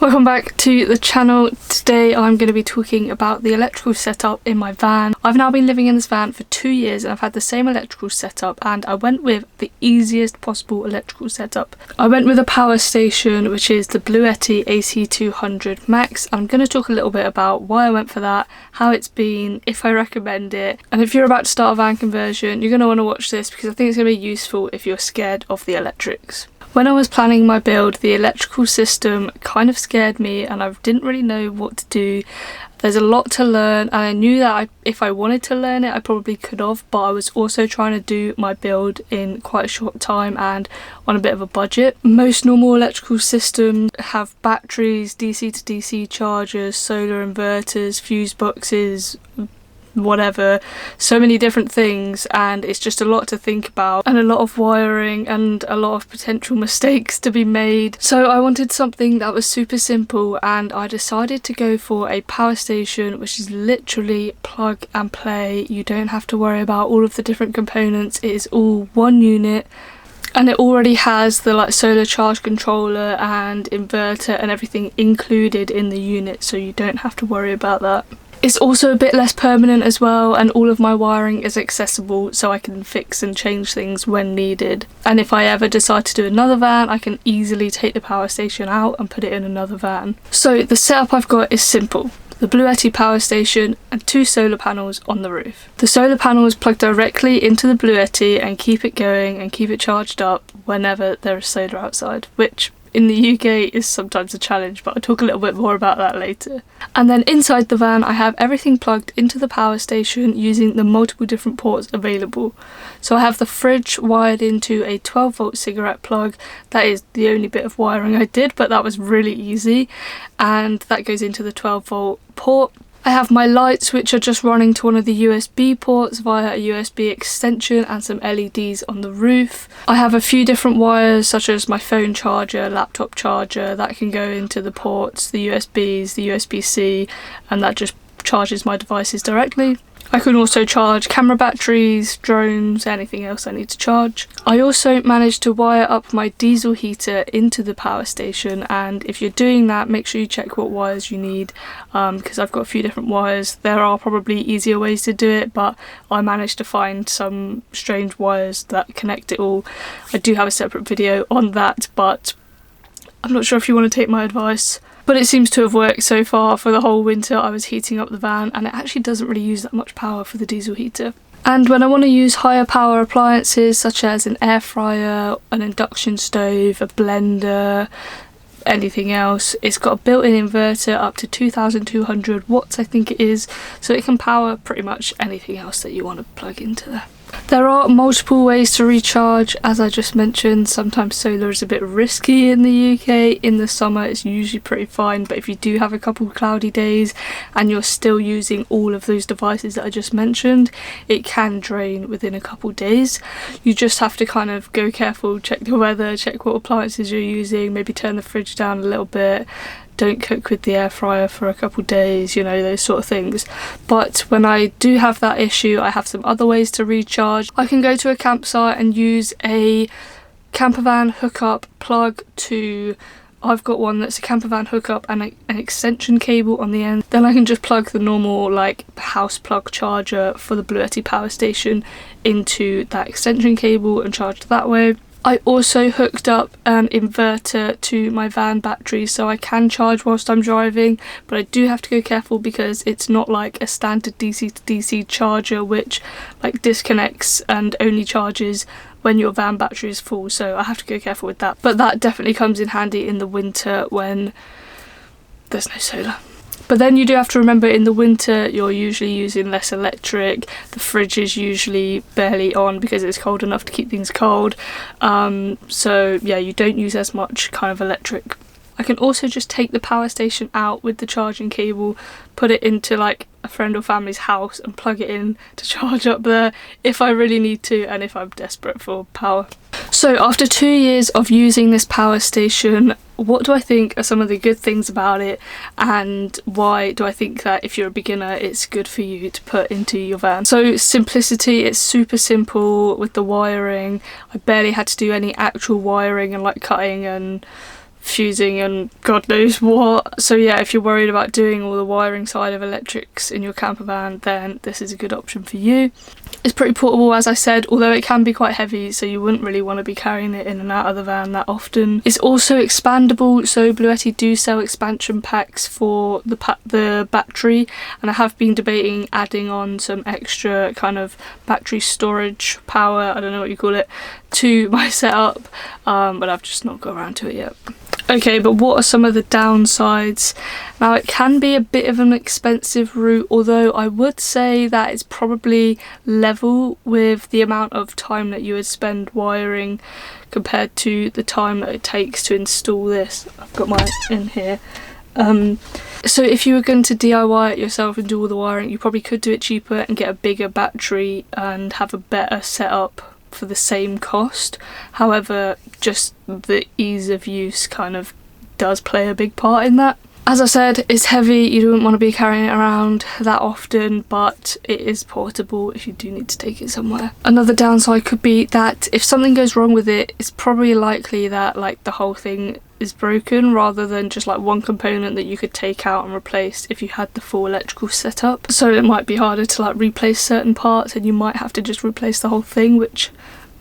Welcome back to the channel. Today I'm going to be talking about the electrical setup in my van. I've now been living in this van for 2 years and I've had the same electrical setup, and I went with the easiest possible electrical setup. I went with a power station, which is the Bluetti AC200 Max. I'm going to talk a little bit about why I went for that, how it's been, if I recommend it, and if you're about to start a van conversion, you're going to want to watch this because I think it's going to be useful if you're scared of the electrics. When I was planning my build, the electrical system kind of scared me and I didn't really know what to do. There's a lot to learn, and I knew that if I wanted to learn it I probably could have, but I was also trying to do my build in quite a short time and on a bit of a budget. Most normal electrical systems have batteries, DC to DC chargers, solar inverters, fuse boxes, whatever, so many different things, and it's just a lot to think about and a lot of wiring and a lot of potential mistakes to be made. So I wanted something that was super simple, and I decided to go for a power station, which is literally plug and play. You don't have to worry about all of the different components. It is all one unit, and it already has the solar charge controller and inverter and everything included in the unit, so you don't have to worry about that. It's also a bit less permanent as well, and all of my wiring is accessible, so I can fix and change things when needed. And if I ever decide to do another van, I can easily take the power station out and put it in another van. So the setup I've got is simple. The Bluetti power station and 2 solar panels on the roof. The solar panels plug directly into the Bluetti and keep it going and keep it charged up whenever there is solar outside, which in the UK is sometimes a challenge, but I'll talk a little bit more about that later. And then inside the van I have everything plugged into the power station using the multiple different ports available. So I have the fridge wired into a 12-volt cigarette plug. That is the only bit of wiring I did, but that was really easy, and that goes into the 12-volt port. I have my lights, which are just running to one of the USB ports via a USB extension, and some LEDs on the roof. I have a few different wires, such as my phone charger, laptop charger, that can go into the ports, the USBs, the USB-C, and that just charges my devices directly. I can also charge camera batteries, drones, anything else I need to charge. I also managed to wire up my diesel heater into the power station, and if you're doing that, make sure you check what wires you need, because I've got a few different wires. There are probably easier ways to do it, but I managed to find some strange wires that connect it all. I do have a separate video on that, but I'm not sure if you want to take my advice. But it seems to have worked so far. For the whole winter I was heating up the van, and it actually doesn't really use that much power for the diesel heater. And when I want to use higher power appliances such as an air fryer, an induction stove, a blender, anything else, it's got a built-in inverter up to 2200 watts I think it is, so it can power pretty much anything else that you want to plug into there. There are multiple ways to recharge, as I just mentioned. Sometimes solar is a bit risky in the UK. In the summer it's usually pretty fine, but if you do have a couple of cloudy days and you're still using all of those devices that I just mentioned, it can drain within a couple of days. You just have to kind of go careful, check the weather, check what appliances you're using, maybe turn the fridge down a little bit. Don't cook with the air fryer for a couple days, you know, those sort of things. But when I do have that issue, I have some other ways to recharge. I can go to a campsite and use a campervan hookup plug to... I've got one that's a campervan hookup and an extension cable on the end. Then I can just plug the normal house plug charger for the Bluetti power station into that extension cable and charge that way. I also hooked up an inverter to my van battery, so I can charge whilst I'm driving, but I do have to go careful because it's not like a standard DC to DC charger which disconnects and only charges when your van battery is full, so I have to go careful with that. But that definitely comes in handy in the winter when there's no solar. But then you do have to remember, in the winter you're usually using less electric. The fridge is usually barely on because it's cold enough to keep things cold. So yeah, you don't use as much kind of electric. I can also just take the power station out with the charging cable, put it into a friend or family's house and plug it in to charge up there if I really need to and if I'm desperate for power. So after 2 years of using this power station, what do I think are some of the good things about it, and why do I think that if you're a beginner it's good for you to put into your van? So simplicity, it's super simple with the wiring. I barely had to do any actual wiring and cutting and fusing and God knows what. So yeah, if you're worried about doing all the wiring side of electrics in your camper van, then this is a good option for you. It's pretty portable, as I said, although it can be quite heavy, so you wouldn't really want to be carrying it in and out of the van that often. It's also expandable, so Bluetti do sell expansion packs for the battery, and I have been debating adding on some extra kind of battery storage power, I don't know what you call it, to my setup, but I've just not got around to it yet. Okay, but what are some of the downsides? Now, it can be a bit of an expensive route, although I would say that it's probably level with the amount of time that you would spend wiring compared to the time that it takes to install this. I've got mine in here. So if you were going to DIY it yourself and do all the wiring, you probably could do it cheaper and get a bigger battery and have a better setup for the same cost. However, just the ease of use kind of does play a big part in that. As I said, it's heavy, you don't want to be carrying it around that often, but it is portable if you do need to take it somewhere. Another downside could be that if something goes wrong with it, it's probably likely that like the whole thing is broken rather than just like one component that you could take out and replace if you had the full electrical setup. So it might be harder to like replace certain parts, and you might have to just replace the whole thing, which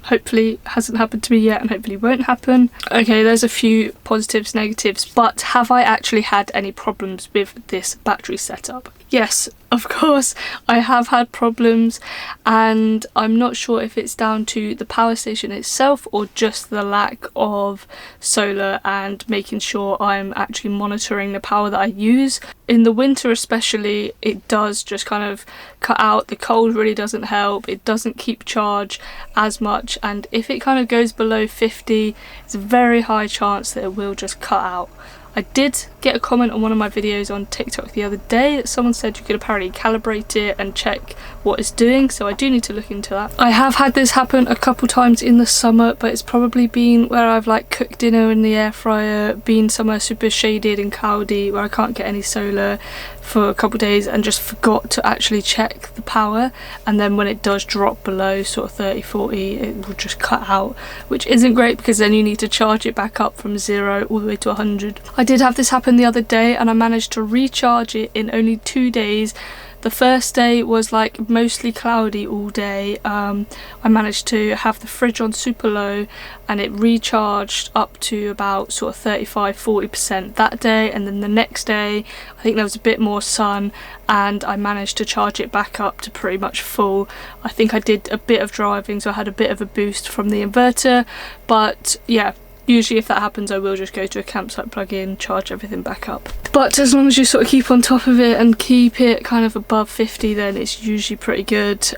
hopefully hasn't happened to me yet and hopefully won't happen. Okay, there's a few positives, negatives, but have I actually had any problems with this battery setup? Yes, of course, I have had problems, and I'm not sure if it's down to the power station itself or just the lack of solar and making sure I'm actually monitoring the power that I use. In the winter especially, it does just kind of cut out. The cold really doesn't help. It doesn't keep charge as much, and if it kind of goes below 50, it's a very high chance that it will just cut out. I did get a comment on one of my videos on TikTok the other day that someone said you could apparently calibrate it and check what it's doing, so I do need to look into that. I have had this happen a couple times in the summer, but it's probably been where I've like cooked dinner in the air fryer, been somewhere super shaded and cloudy where I can't get any solar for a couple days and just forgot to actually check the power, and then when it does drop below sort of 30-40 it will just cut out, which isn't great because then you need to charge it back up from 0 all the way to 100. I did have this happen the other day and I managed to recharge it in only 2 days. The first day was like mostly cloudy all day. I managed to have the fridge on super low and it recharged up to about sort of 35-40% that day, and then the next day I think there was a bit more sun and I managed to charge it back up to pretty much full. I think I did a bit of driving, so I had a bit of a boost from the inverter, but yeah, usually if that happens I will just go to a campsite, plug in, charge everything back up. But as long as you sort of keep on top of it and keep it kind of above 50, then it's usually pretty good.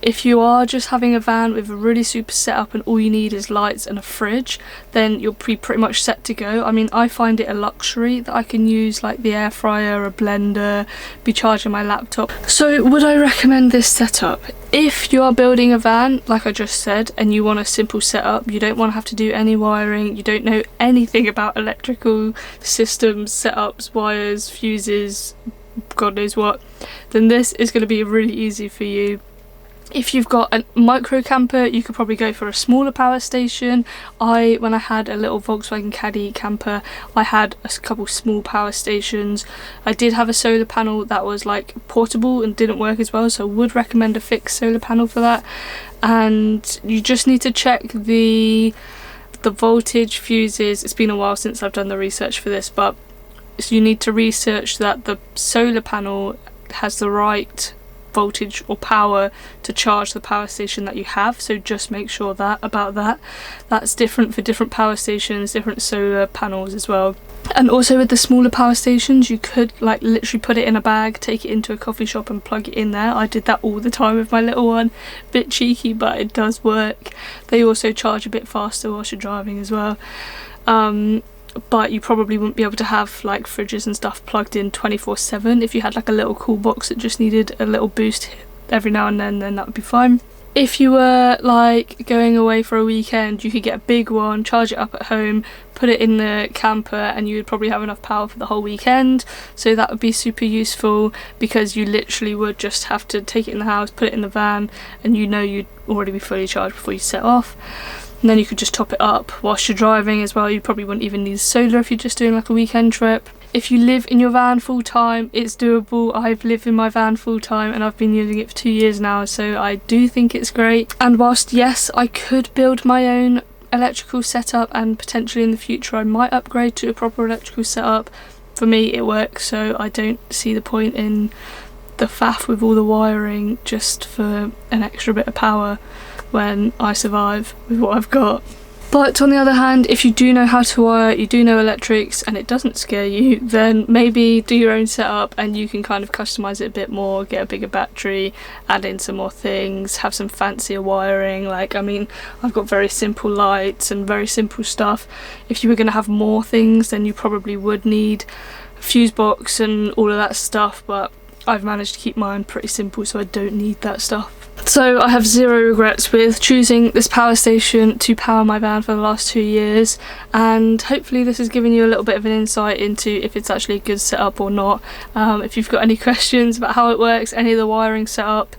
If you are just having a van with a really super setup and all you need is lights and a fridge, then you'll be pretty much set to go. I mean, I find it a luxury that I can use like the air fryer, a blender, be charging my laptop. So would I recommend this setup? If you are building a van, like I just said, and you want a simple setup, you don't want to have to do any wiring, you don't know anything about electrical systems, setups, wires, fuses, God knows what, then this is going to be really easy for you. If you've got a micro camper, you could probably go for a smaller power station. When I had a little Volkswagen Caddy camper, I had a couple small power stations. I did have a solar panel that was like portable and didn't work as well, so I would recommend a fixed solar panel for that. And you just need to check the voltage, fuses. It's been a while since I've done the research for this, but so you need to research that the solar panel has the right voltage or power to charge the power station that you have, so just make sure about that. That's different for different power stations, different solar panels as well. And also with the smaller power stations, you could like literally put it in a bag, take it into a coffee shop and plug it in there. I did that all the time with my little one. Bit cheeky, but it does work. They also charge a bit faster whilst you're driving as well. But you probably wouldn't be able to have like fridges and stuff plugged in 24/7. If you had like a little cool box that just needed a little boost every now and then that would be fine. If you were like going away for a weekend, you could get a big one, charge it up at home, put it in the camper, and you would probably have enough power for the whole weekend. So that would be super useful because you literally would just have to take it in the house, put it in the van, and you know you'd already be fully charged before you set off. and then you could just top it up whilst you're driving as well. You probably wouldn't even need solar if you're just doing like a weekend trip. If you live in your van full time, it's doable. I've lived in my van full time and I've been using it for 2 years now, so I do think it's great. And whilst yes, I could build my own electrical setup and potentially in the future I might upgrade to a proper electrical setup, for me it works, so I don't see the point in the faff with all the wiring just for an extra bit of power when I survive with what I've got. But on the other hand, if you do know how to wire, you do know electrics and it doesn't scare you, then maybe do your own setup and you can kind of customise it a bit more, get a bigger battery, add in some more things, have some fancier wiring. Like, I mean, I've got very simple lights and very simple stuff. If you were going to have more things, then you probably would need a fuse box and all of that stuff, but I've managed to keep mine pretty simple, so I don't need that stuff. So I have zero regrets with choosing this power station to power my van for the last 2 years, and hopefully this has given you a little bit of an insight into if it's actually a good setup or not. If you've got any questions about how it works, any of the wiring setup,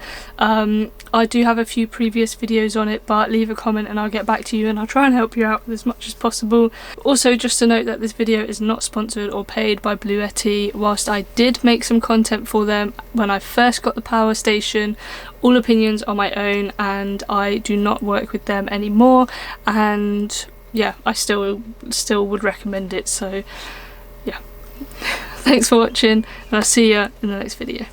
I do have a few previous videos on it, but leave a comment and I'll get back to you and I'll try and help you out with as much as possible. Also, just to note that this video is not sponsored or paid by Blue Yeti. Whilst I did make some content for them when I first got the power station, all opinions are my own and I do not work with them anymore, and yeah, I still would recommend it. So yeah, thanks for watching and I'll see you in the next video.